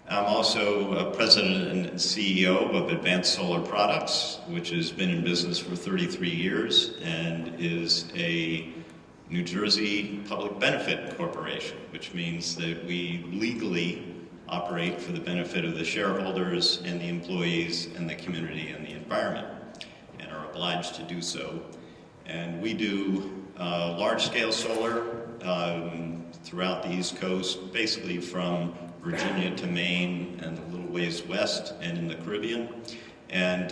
I'm also president and CEO of Advanced Solar Products, which has been in business for 33 years and is a New Jersey public benefit corporation, which means that we legally operate for the benefit of the shareholders and the employees and the community and the environment, and are obliged to do so. And we do large-scale solar throughout the East Coast, basically from Virginia to Maine and a little ways west and in the Caribbean. And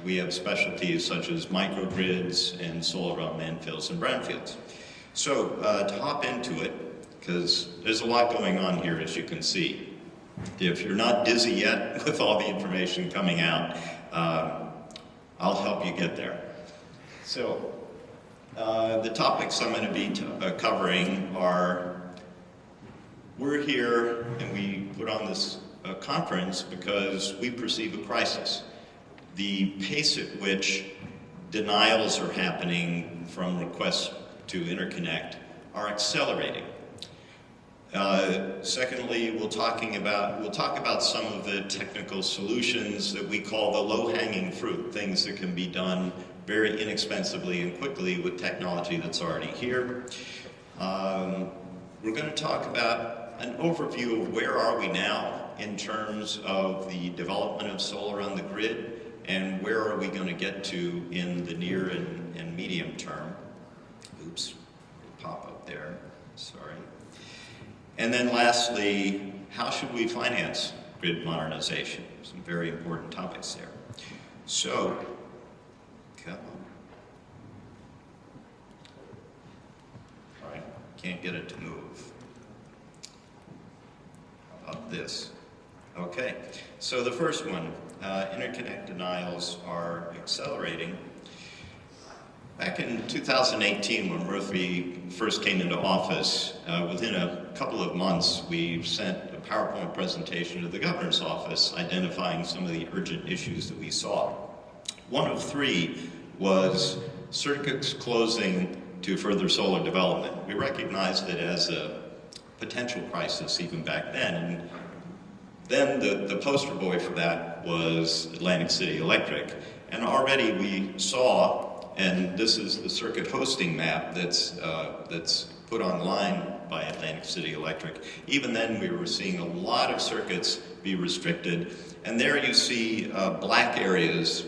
we have specialties such as microgrids and solar on landfills and brownfields. So to hop into it, because there's a lot going on here, as you can see. If you're not dizzy yet with all the information coming out, I'll help you get there. So the topics I'm going to be covering are, we're here and we put on this conference because we perceive a crisis. The pace at which denials are happening from requests to interconnect are accelerating. Secondly, we'll talk about some of the technical solutions that we call the low-hanging fruit, things that can be done very inexpensively and quickly with technology that's already here. We're going to talk about an overview of where are we now in terms of the development of solar on the grid, and where are we going to get to in the near and medium term. Oops, pop up there, sorry. And then lastly, how should we finance grid modernization? Some very important topics there. So, come on. All right, can't get it to move. How about this? Okay, so the first one, interconnect denials are accelerating. Back in 2018, when Murphy first came into office, within a couple of months, we sent a PowerPoint presentation to the governor's office identifying some of the urgent issues that we saw. One of three was circuits closing to further solar development. We recognized it as a potential crisis even back then. And then the poster boy for that was Atlantic City Electric. And already we saw, and this is the circuit hosting map that's put online by Atlantic City Electric. Even then, we were seeing a lot of circuits be restricted. And there you see black areas.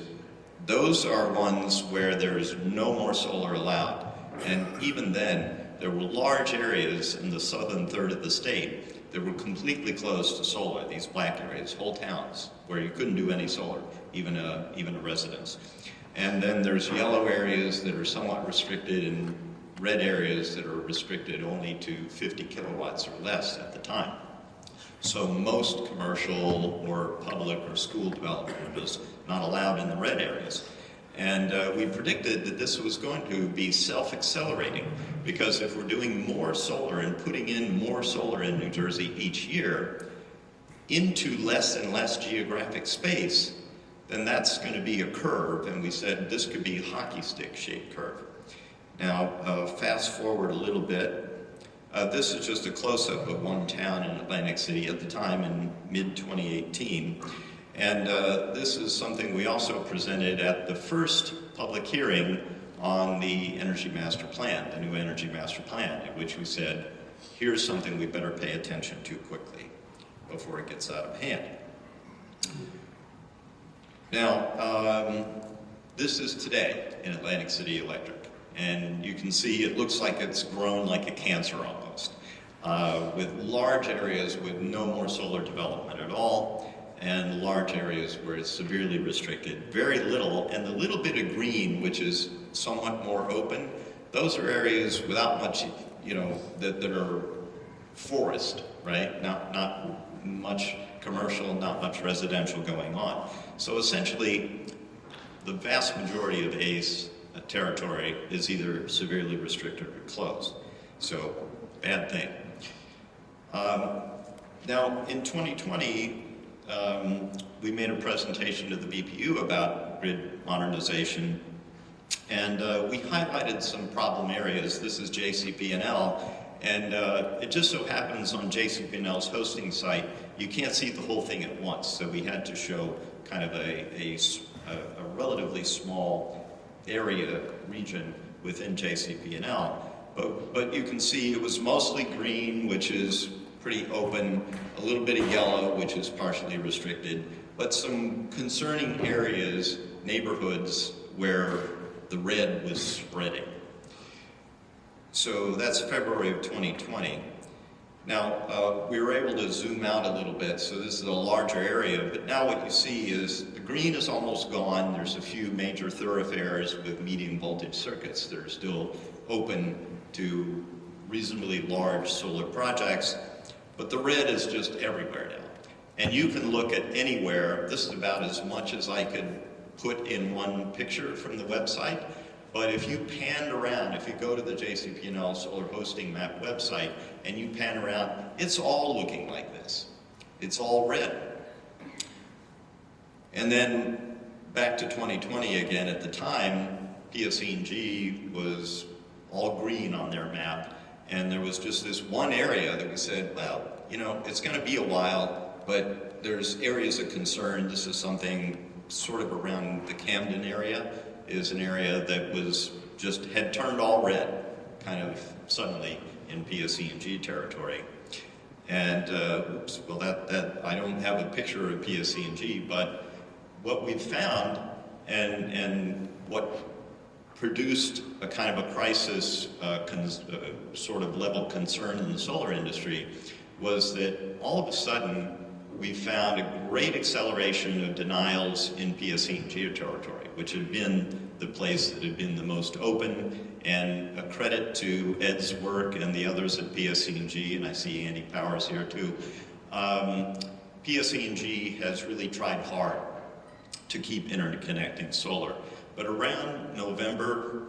Those are ones where there's no more solar allowed. And even then, there were large areas in the southern third of the state that were completely closed to solar, these black areas, whole towns, where you couldn't do any solar, even a residence. And then there's yellow areas that are somewhat restricted and red areas that are restricted only to 50 kilowatts or less at the time. So most commercial or public or school development was not allowed in the red areas. And we predicted that this was going to be self-accelerating, because if we're doing more solar and putting in more solar in New Jersey each year into less and less geographic space, then that's going to be a curve, and we said this could be a hockey stick shaped curve. Now, fast forward a little bit. This is just a close-up of one town in Atlantic City at the time in mid-2018. And this is something we also presented at the first public hearing on the Energy Master Plan, the new Energy Master Plan, in which we said, here's something we better pay attention to quickly before it gets out of hand. Now, this is today in Atlantic City Electric, and you can see it looks like it's grown like a cancer almost, with large areas with no more solar development at all, and large areas where it's severely restricted, very little, and the little bit of green, which is somewhat more open, those are areas without much, that are forest, right? Not much commercial, not much residential going on. So essentially, the vast majority of ACE territory is either severely restricted or closed. So, bad thing. Now, in 2020, we made a presentation to the BPU about grid modernization, and we highlighted some problem areas. This is JCP&L, And it just so happens on JCP&L's hosting site, you can't see the whole thing at once. So we had to show kind of a relatively small area region within JCP&L. But you can see it was mostly green, which is pretty open, a little bit of yellow, which is partially restricted, but some concerning areas, neighborhoods, where the red was spreading. So that's February of 2020. Now, we were able to zoom out a little bit, so this is a larger area, but now what you see is the green is almost gone. There's a few major thoroughfares with medium voltage circuits that are still open to reasonably large solar projects, but the red is just everywhere now. And you can look at anywhere. This is about as much as I could put in one picture from the website. But if you pan around, if you go to the JCP&L Solar Hosting Map website and you pan around, it's all looking like this. It's all red. And then back to 2020 again, at the time, PSE&G was all green on their map. And there was just this one area that we said, well, you know, it's going to be a while, but there's areas of concern. This is something sort of around the Camden area, is an area that was just had turned all red kind of suddenly in PSE&G territory. And well, that I don't have a picture of PSE&G, but what we've found and what produced a kind of a crisis sort of level concern in the solar industry was that all of a sudden we found a great acceleration of denials in PSE&G territory, which had been the place that had been the most open, and a credit to Ed's work and the others at PSE&G, and I see Andy Powers here too. PSE&G has really tried hard to keep interconnecting solar. But around November,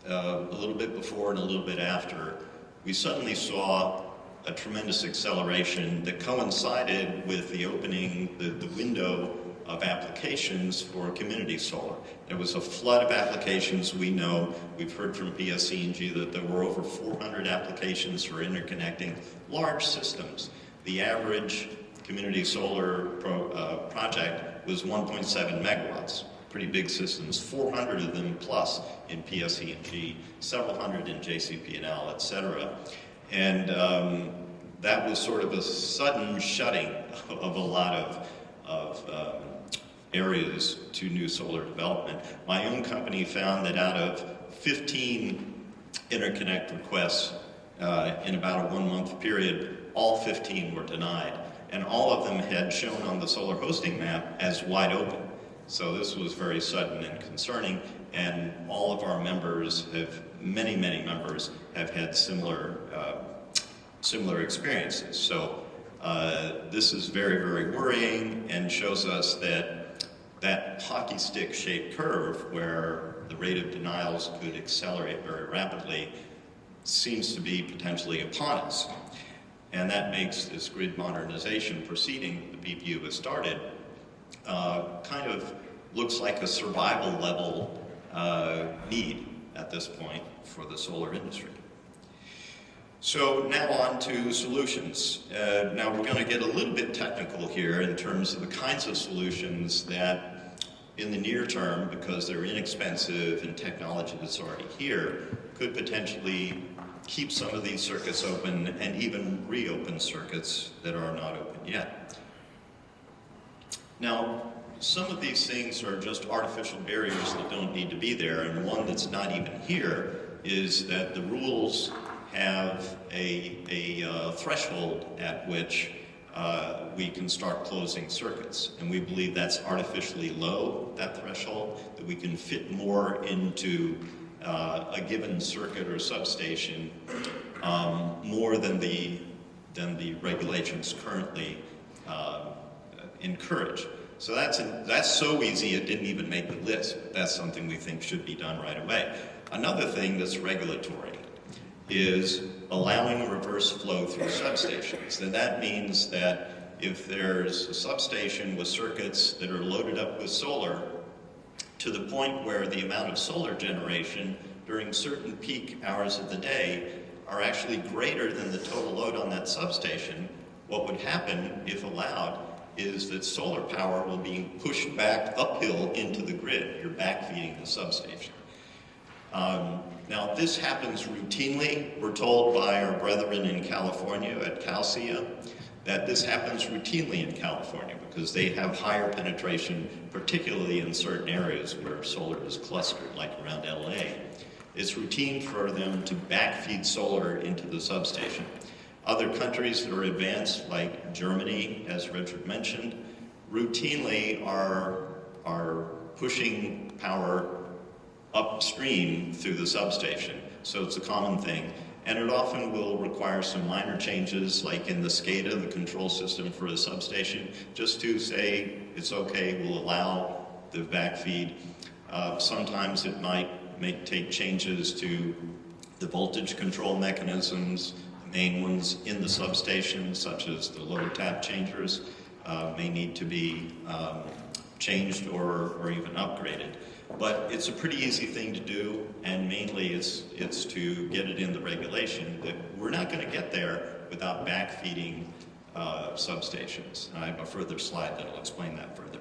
a little bit before and a little bit after, we suddenly saw a tremendous acceleration that coincided with the opening, the window of applications for community solar. There was a flood of applications. We know, we've heard from PSE&G that there were over 400 applications for interconnecting large systems. The average community solar project was 1.7 megawatts. Pretty big systems, 400 of them plus in PSE&G, several hundred in JCP&L, et cetera. And that was sort of a sudden shutting of a lot of areas to new solar development. My own company found that out of 15 interconnect requests in about a 1-month period, all 15 were denied. And all of them had shown on the solar hosting map as wide open. So this was very sudden and concerning, and all of our members many members have had similar experiences. So this is very, very worrying and shows us that hockey stick shaped curve where the rate of denials could accelerate very rapidly seems to be potentially upon us. And that makes this grid modernization proceeding the BPU has started kind of looks like a survival level need at this point for the solar industry. So now on to solutions. Now we're going to get a little bit technical here in terms of the kinds of solutions that in the near term, because they're inexpensive and technology that's already here, could potentially keep some of these circuits open and even reopen circuits that are not open yet. Now, some of these things are just artificial barriers that don't need to be there, and one that's not even here is that the rules have a threshold at which we can start closing circuits. And we believe that's artificially low, that threshold, that we can fit more into a given circuit or substation more than the regulations currently encourage. So that's so easy it didn't even make the list. But that's something we think should be done right away. Another thing that's regulatory is allowing reverse flow through substations. And that means that if there's a substation with circuits that are loaded up with solar to the point where the amount of solar generation during certain peak hours of the day are actually greater than the total load on that substation, what would happen, if allowed, is that solar power will be pushed back uphill into the grid. You're backfeeding the substation. Now, this happens routinely. We're told by our brethren in California at CalCIA that this happens routinely in California because they have higher penetration, particularly in certain areas where solar is clustered, like around LA. It's routine for them to backfeed solar into the substation. Other countries that are advanced, like Germany, as Richard mentioned, routinely are pushing power upstream through the substation. So it's a common thing. And it often will require some minor changes, like in the SCADA, the control system for a substation, just to say it's okay, we'll allow the backfeed. Sometimes it might take changes to the voltage control mechanisms, the main ones in the substation, such as the load tap changers, may need to be changed or even upgraded. But it's a pretty easy thing to do, and mainly it's to get it in the regulation that we're not going to get there without backfeeding substations. I have a further slide that will explain that further.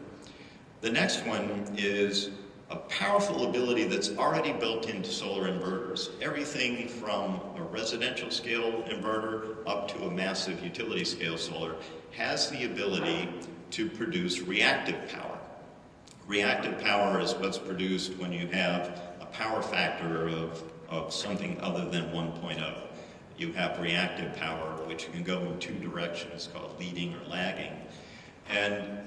The next one is a powerful ability that's already built into solar inverters. Everything from a residential scale inverter up to a massive utility scale solar has the ability to produce reactive power. Reactive power is what's produced when you have a power factor of something other than 1.0. You have reactive power, which can go in two directions, called leading or lagging. And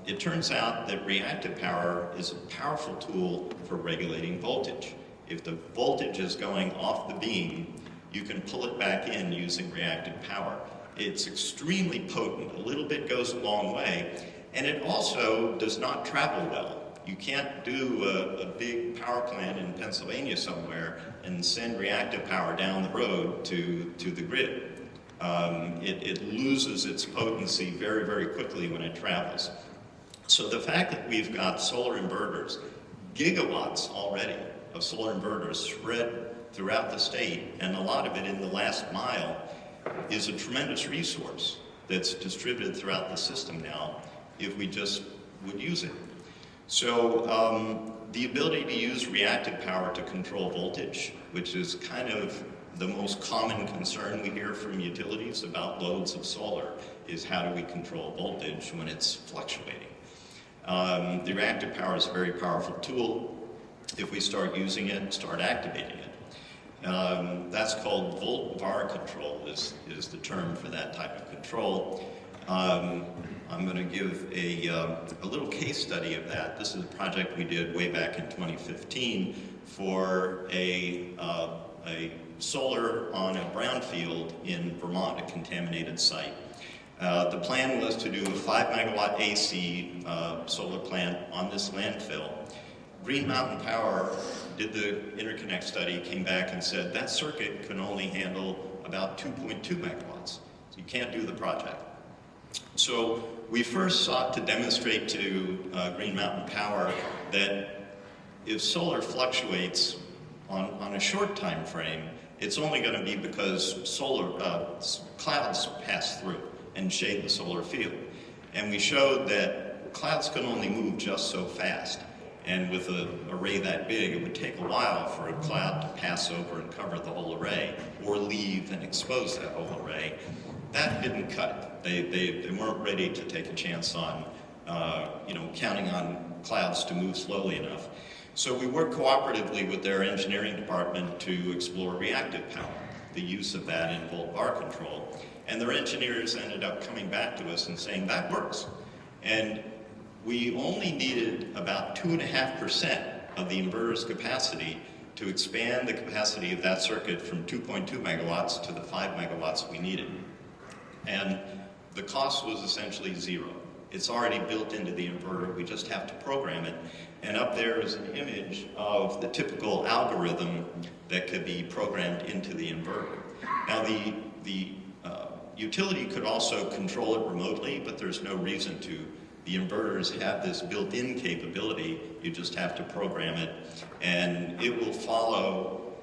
it turns out that reactive power is a powerful tool for regulating voltage. If the voltage is going off the beam, you can pull it back in using reactive power. It's extremely potent. A little bit goes a long way. And it also does not travel well. You can't do a big power plant in Pennsylvania somewhere and send reactive power down the road to the grid. It loses its potency very, very quickly when it travels. So the fact that we've got solar inverters, gigawatts already of solar inverters spread throughout the state, and a lot of it in the last mile, is a tremendous resource that's distributed throughout the system now, if we just would use it. So the ability to use reactive power to control voltage, which is kind of the most common concern we hear from utilities about loads of solar, is how do we control voltage when it's fluctuating. The reactive power is a very powerful tool. If we start using it, start activating it. That's called volt-var control is the term for that type of control. I'm going to give a little case study of that. This is a project we did way back in 2015 for a solar on a brownfield in Vermont, a contaminated site. The plan was to do a 5 megawatt AC solar plant on this landfill. Green Mountain Power did the interconnect study, came back and said that circuit can only handle about 2.2 megawatts. So you can't do the project. So we first sought to demonstrate to Green Mountain Power that if solar fluctuates on a short time frame, it's only going to be because clouds pass through and shade the solar field. And we showed that clouds can only move just so fast. And with an array that big, it would take a while for a cloud to pass over and cover the whole array, or leave and expose that whole array. That didn't cut it. They weren't ready to take a chance on, counting on clouds to move slowly enough. So we worked cooperatively with their engineering department to explore reactive power, the use of that in volt-var control. And their engineers ended up coming back to us and saying, that works. And we only needed about 2.5% of the inverter's capacity to expand the capacity of that circuit from 2.2 megawatts to the 5 megawatts we needed. And the cost was essentially zero. It's already built into the inverter, we just have to program it. And up there is an image of the typical algorithm that could be programmed into the inverter. Now the utility could also control it remotely, but there's no reason to. The inverters have this built-in capability, you just have to program it, and it will follow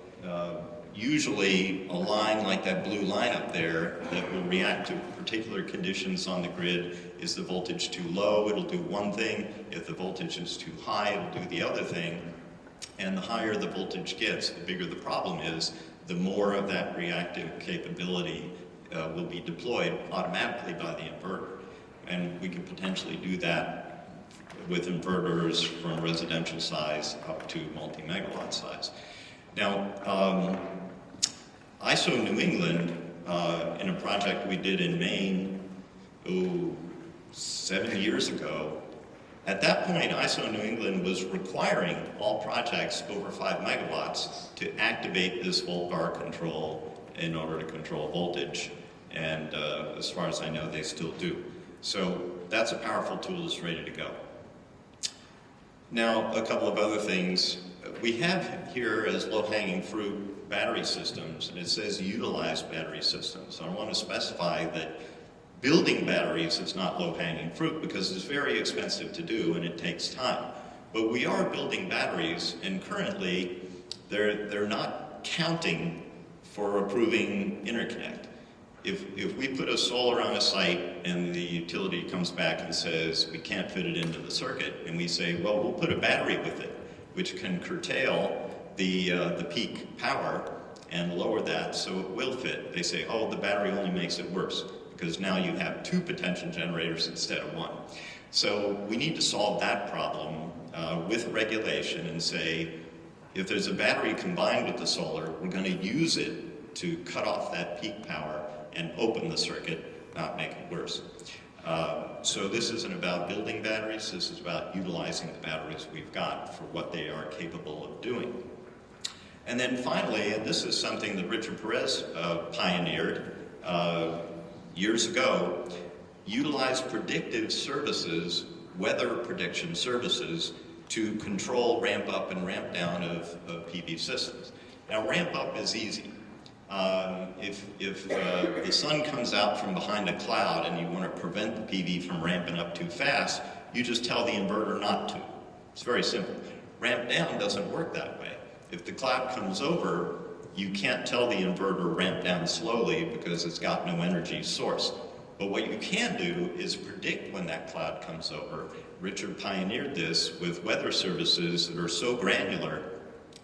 usually a line like that blue line up there that will react to particular conditions on the grid. Is the voltage too low, it'll do one thing. If the voltage is too high, it'll do the other thing. And the higher the voltage gets, the bigger the problem is, the more of that reactive capability will be deployed automatically by the inverter. And we could potentially do that with inverters from residential size up to multi-megawatt size. Now, ISO New England, in a project we did in Maine, 7 years ago, at that point, ISO New England was requiring all projects over 5 megawatts to activate this volt bar control in order to control voltage. And as far as I know, they still do. So that's a powerful tool that's ready to go. Now, a couple of other things. We have here as low-hanging fruit battery systems, and it says utilize battery systems. So I want to specify that building batteries is not low-hanging fruit because it's very expensive to do and it takes time. But we are building batteries, and currently they're not counting for approving interconnect. If we put a solar on a site and the utility comes back and says we can't fit it into the circuit, and we say, well, we'll put a battery with it, which can curtail the peak power and lower that so it will fit. They say, oh, the battery only makes it worse because now you have 2 potential generators instead of 1. So we need to solve that problem with regulation and say, if there's a battery combined with the solar, we're going to use it to cut off that peak power and open the circuit, not make it worse. So this isn't about building batteries, this is about utilizing the batteries we've got for what they are capable of doing. And then finally, and this is something that Richard Perez pioneered years ago, utilize predictive services, weather prediction services, to control ramp up and ramp down of PV systems. Now ramp up is easy. If the sun comes out from behind a cloud and you want to prevent the PV from ramping up too fast, you just tell the inverter not to. It's very simple. Ramp down doesn't work that way. If the cloud comes over, you can't tell the inverter ramp down slowly because it's got no energy source. But what you can do is predict when that cloud comes over. Richard pioneered this with weather services that are so granular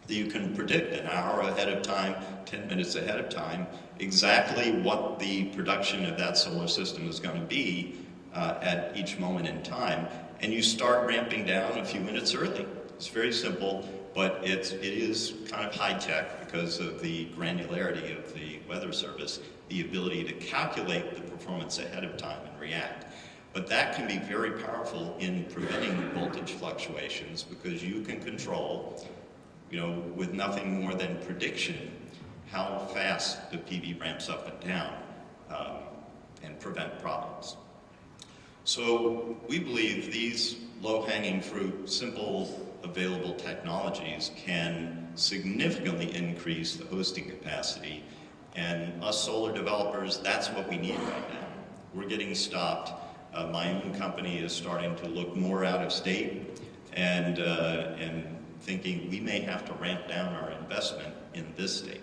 that you can predict an hour ahead of time, 10 minutes ahead of time, exactly what the production of that solar system is going to be at each moment in time. And you start ramping down a few minutes early. It's very simple, but it is kind of high-tech because of the granularity of the weather service, the ability to calculate the performance ahead of time and react. But that can be very powerful in preventing voltage fluctuations because you can control, with nothing more than prediction, how fast the PV ramps up and down and prevent problems. So we believe these low-hanging fruit, simple, available technologies can significantly increase the hosting capacity. And us solar developers, that's what we need right now. We're getting stopped. My own company is starting to look more out of state and thinking we may have to ramp down our investment in this state,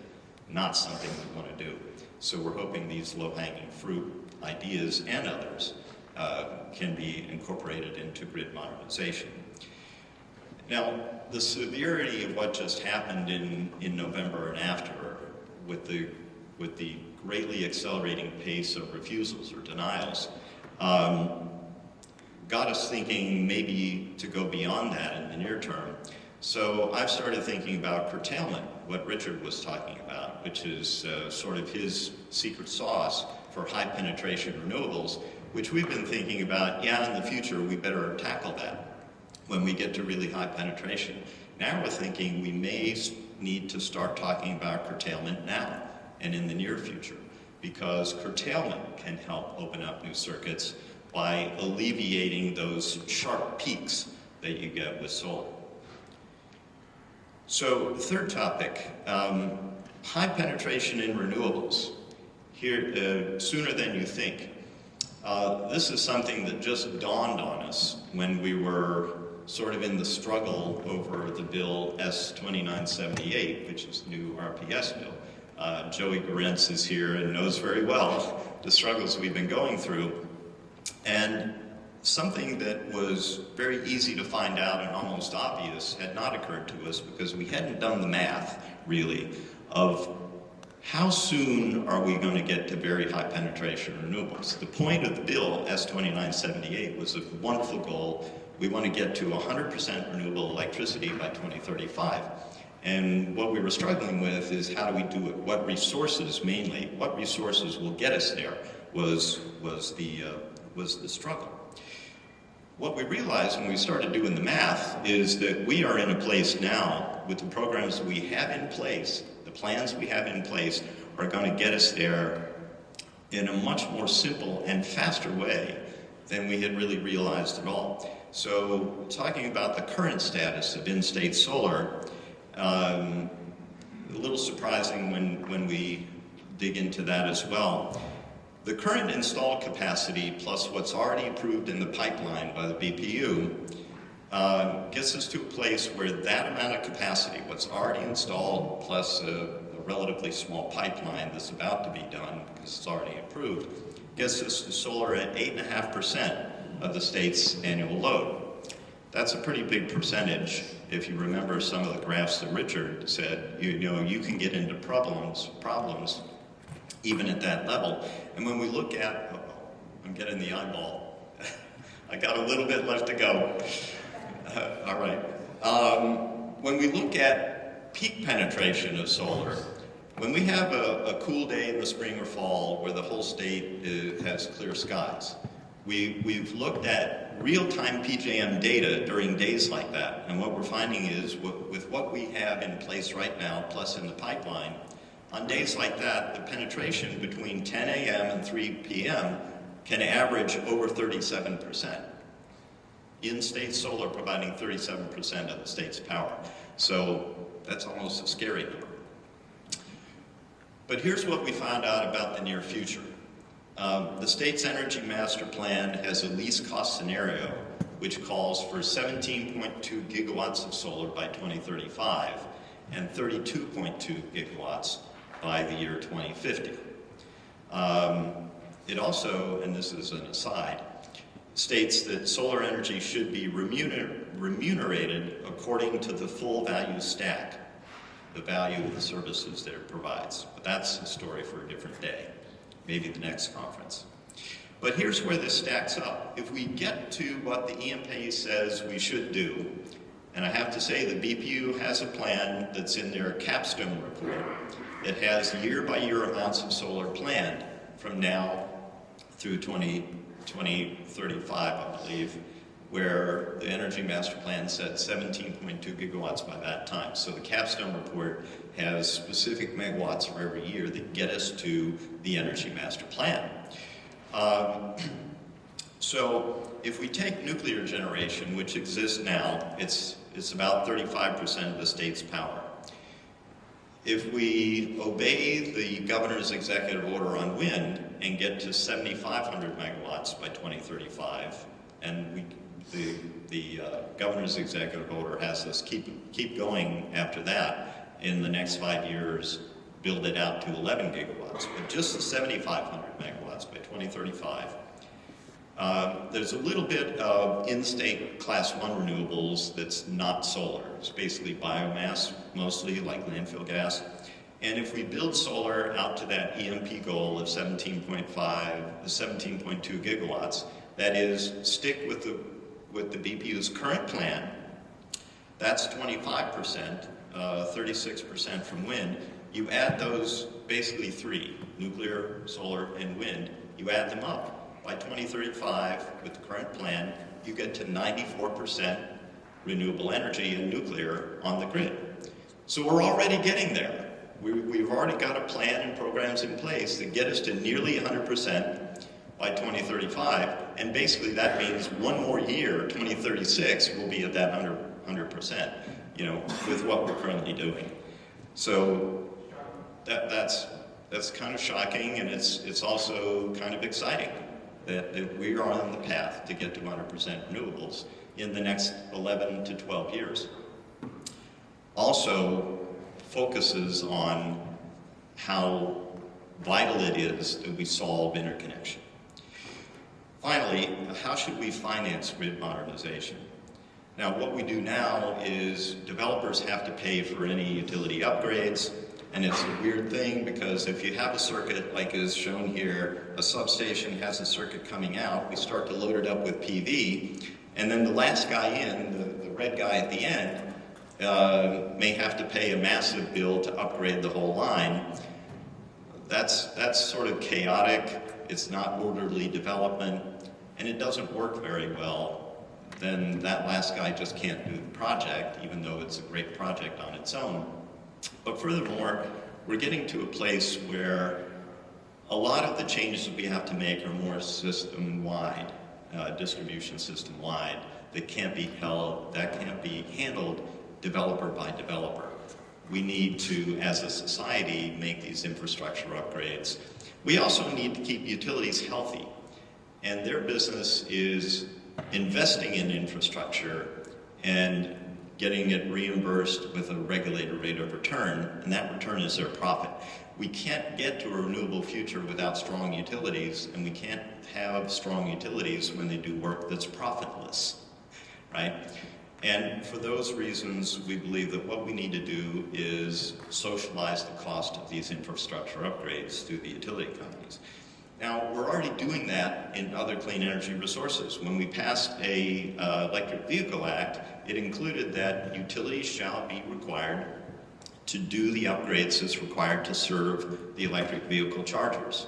not something we want to do. So we're hoping these low-hanging fruit ideas and others can be incorporated into grid modernization. Now, the severity of what just happened in November and after with the greatly accelerating pace of refusals or denials got us thinking maybe to go beyond that in the near term. So I've started thinking about curtailment, what Richard was talking about, which is sort of his secret sauce for high penetration renewables, which we've been thinking about, in the future we better tackle that when we get to really high penetration. Now we're thinking we may need to start talking about curtailment now and in the near future, because curtailment can help open up new circuits by alleviating those sharp peaks that you get with solar. So the third topic, high penetration in renewables. Here, sooner than you think. This is something that just dawned on us when we were sort of in the struggle over the bill S2978, which is the new RPS bill. Joey Gorentz is here and knows very well the struggles we've been going through. And something that was very easy to find out and almost obvious had not occurred to us because we hadn't done the math, really, of how soon are we going to get to very high penetration renewables. The point of the bill, S2978, was a wonderful goal. We want to get to 100% renewable electricity by 2035. And what we were struggling with is how do we do it? What resources, mainly, what resources will get us there was the struggle. What we realized when we started doing the math is that we are in a place now with the programs we have in place, the plans we have in place are going to get us there in a much more simple and faster way than we had really realized at all. So talking about the current status of in-state solar, a little surprising when we dig into that as well. The current installed capacity plus what's already approved in the pipeline by the BPU gets us to a place where that amount of capacity, what's already installed plus a relatively small pipeline that's about to be done because it's already approved, gets us to solar at 8.5% of the state's annual load. That's a pretty big percentage. If you remember some of the graphs that Richard said, you know, you can get into problems even at that level. And when we look at, I'm getting the eyeball. I got a little bit left to go. All right. When we look at peak penetration of solar, when we have a cool day in the spring or fall where the whole state has clear skies, we've looked at real-time PJM data during days like that, and what we're finding is with what we have in place right now, plus in the pipeline, on days like that, the penetration between 10 a.m. and 3 p.m. can average over 37%. In-state solar providing 37% of the state's power. So that's almost a scary number. But here's what we found out about the near future. The state's energy master plan has a least cost scenario which calls for 17.2 gigawatts of solar by 2035 and 32.2 gigawatts by the year 2050. It also, and this is an aside, states that solar energy should be remunerated according to the full value stack, the value of the services that it provides. But that's a story for a different day, maybe the next conference. But here's where this stacks up. If we get to what the EMP says we should do, and I have to say the BPU has a plan that's in their capstone report that has year-by-year amounts of solar planned from now through 2035, I believe, where the Energy Master Plan said 17.2 gigawatts by that time. So the capstone report has specific megawatts for every year that get us to the Energy Master Plan. So if we take nuclear generation, which exists now, it's about 35% of the state's power. If we obey the governor's executive order on wind and get to 7,500 megawatts by 2035, and the governor's executive order has us keep going after that, in the next 5 years, build it out to 11 gigawatts, but just the 7,500 megawatts by 2035. There's a little bit of in-state class 1 renewables that's not solar. It's basically biomass, mostly like landfill gas. And if we build solar out to that EMP goal of 17.2 gigawatts, that is, stick with the BPU's current plan, that's 25%, 36% from wind. You add those, basically three, nuclear, solar, and wind, you add them up. By 2035, with the current plan, you get to 94% renewable energy and nuclear on the grid. So we're already getting there. We've already got a plan and programs in place that get us to nearly 100% by 2035, and basically that means one more year, 2036, we'll be at that 100%, you know, with what we're currently doing. So that's kind of shocking, and it's also kind of exciting that we are on the path to get to 100% renewables in the next 11 to 12 years. Also focuses on how vital it is that we solve interconnection. Finally, how should we finance grid modernization? Now, what we do now is developers have to pay for any utility upgrades, and it's a weird thing because if you have a circuit like is shown here, a substation has a circuit coming out, we start to load it up with PV, and then the last guy in, the red guy at the end, may have to pay a massive bill to upgrade the whole line. That's sort of chaotic, it's not orderly development, and it doesn't work very well. Then that last guy just can't do the project, even though it's a great project on its own. But furthermore, we're getting to a place where a lot of the changes that we have to make are more system-wide, distribution system-wide, that can't be handled developer by developer. We need to, as a society, make these infrastructure upgrades. We also need to keep utilities healthy, and their business is investing in infrastructure and getting it reimbursed with a regulated rate of return, and that return is their profit. We can't get to a renewable future without strong utilities, and we can't have strong utilities when they do work that's profitless, right? And for those reasons, we believe that what we need to do is socialize the cost of these infrastructure upgrades through the utility companies. Now, we're already doing that in other clean energy resources. When we passed a Electric Vehicle Act, it included that utilities shall be required to do the upgrades that's required to serve the electric vehicle chargers.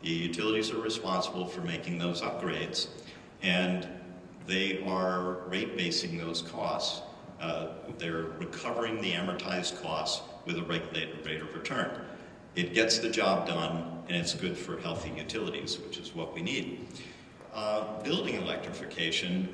The utilities are responsible for making those upgrades, and they are rate-basing those costs. They're recovering the amortized costs with a regulated rate of return. It gets the job done, and it's good for healthy utilities, which is what we need. Building electrification,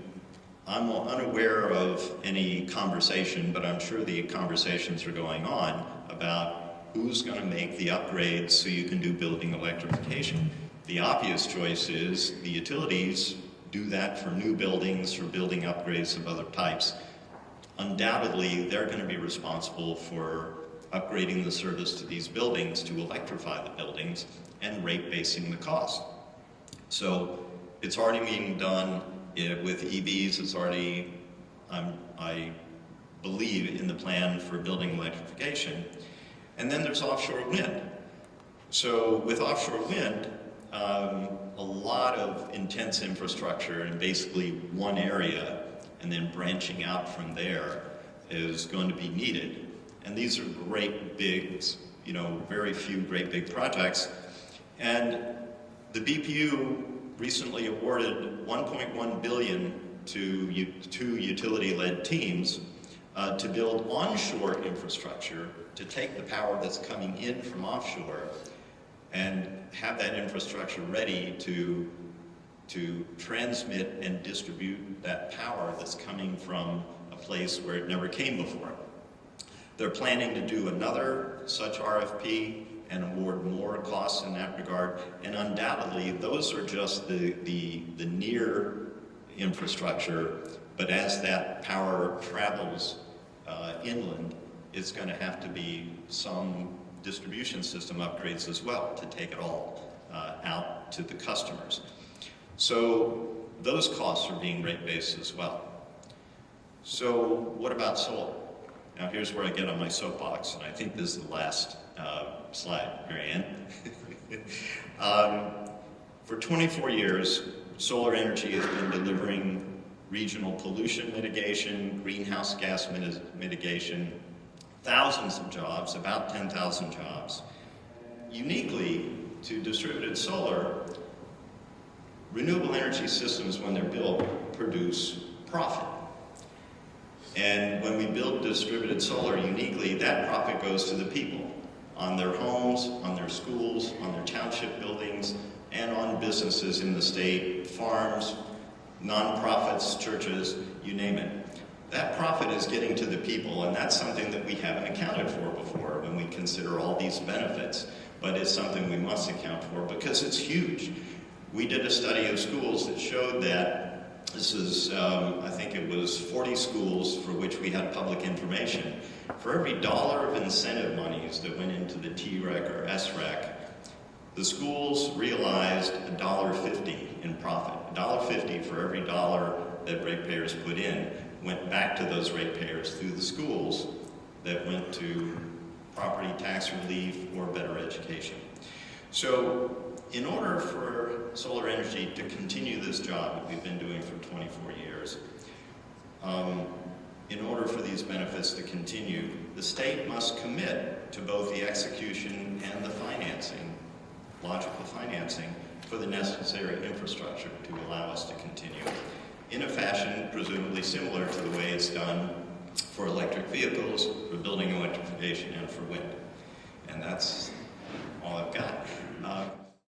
I'm unaware of any conversation, but I'm sure the conversations are going on about who's going to make the upgrades so you can do building electrification. The obvious choice is the utilities do that for new buildings or building upgrades of other types. Undoubtedly, they're going to be responsible for upgrading the service to these buildings to electrify the buildings and rate-basing the cost. So it's already being done with EVs. It's already, I believe, in the plan for building electrification. And then there's offshore wind. So with offshore wind, a lot of intense infrastructure in basically one area and then branching out from there is going to be needed. And these are great big, very few great big projects. And the BPU recently awarded $1.1 billion to two utility-led teams to build onshore infrastructure to take the power that's coming in from offshore and have that infrastructure ready to transmit and distribute that power that's coming from a place where it never came before. They're planning to do another such RFP and award more costs in that regard, and undoubtedly those are just the near infrastructure, but as that power travels inland, it's going to have to be some distribution system upgrades as well to take it all out to the customers. So those costs are being rate-based as well. So what about solar? Now here's where I get on my soapbox, and I think this is the last slide, Mary Ann. For 24 years, solar energy has been delivering regional pollution mitigation, greenhouse gas mitigation, thousands of jobs, about 10,000 jobs. Uniquely to distributed solar, renewable energy systems, when they're built, produce profit. And when we build distributed solar uniquely, that profit goes to the people on their homes, on their schools, on their township buildings, and on businesses in the state, farms, nonprofits, churches, you name it. That profit is getting to the people, and that's something that we haven't accounted for before when we consider all these benefits, but it's something we must account for because it's huge. We did a study of schools that showed that This is, I think it was 40 schools for which we had public information. For every dollar of incentive monies that went into the TREC or SREC, the schools realized $1.50 in profit. $1.50 for every dollar that ratepayers put in went back to those ratepayers through the schools that went to property tax relief or better education. So in order for solar energy to continue this job that we've been doing for 24 years, in order for these benefits to continue, the state must commit to both the execution and the financing, logical financing, for the necessary infrastructure to allow us to continue in a fashion presumably similar to the way it's done for electric vehicles, for building electrification, and for wind. And that's all I've got.